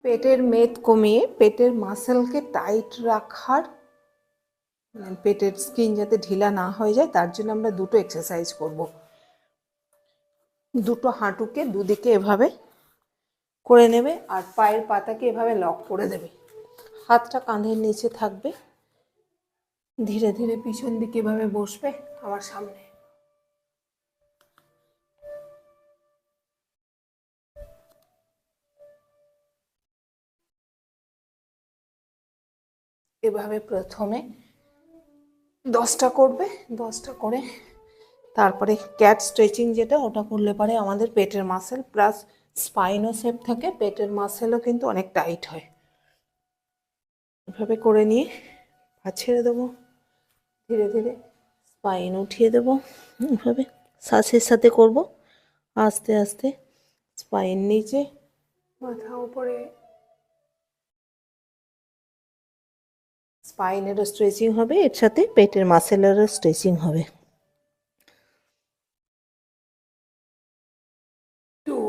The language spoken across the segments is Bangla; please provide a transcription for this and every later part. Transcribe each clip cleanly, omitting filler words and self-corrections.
পেটের মেদ কমিয়ে পেটের মাসেলকে টাইট রাখার, পেটের স্কিন যাতে ঢিলা না হয়ে যায় তার জন্য আমরা দুটো এক্সারসাইজ করব। দুটো হাঁটুকে দুদিকে এভাবে করে নেবে আর পায়ের পাতাকে এভাবে লক করে দেবে। হাতটা কাঁধের নিচে থাকবে, ধীরে ধীরে পিছন দিকে এভাবে বসবে আমার সামনে। এভাবে প্রথমে 10টা করবে, 10টা করে তারপরে ক্যাট স্ট্রেচিং যেটা, ওটা করলে পরে আমাদের পেটের মাসেল প্লাস স্পাইনও সেফ থাকে, পেটের মাসেলও কিন্তু অনেক টাইট হয়। এভাবে করে নিয়ে পা ছেড়ে দেবো, ধীরে ধীরে স্পাইন উঠিয়ে দেবো। এভাবে শ্বাসের সাথে করব, আস্তে আস্তে স্পাইন নিচে, মাথা উপরে। স্পাইনেরও স্ট্রেচিং হবে, এর সাথে পেটের মাসেলেরও স্ট্রেচিং হবে। 2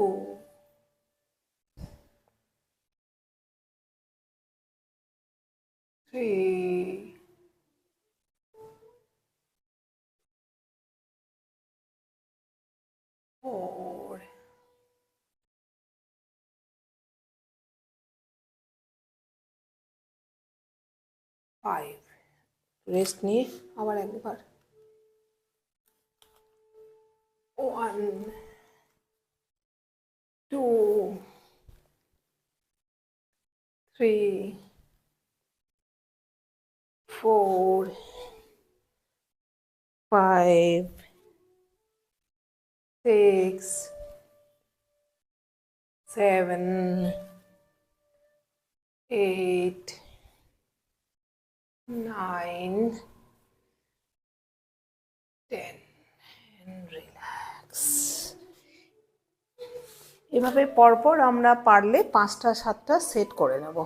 3 4 5। রেস্ট নিয়ে আবার একবার। 1 2 3 4 5 6 7 8 9 10 and relax। এভাবে পরপর আমরা পারলে 5টা 7টা সেট করে নেব।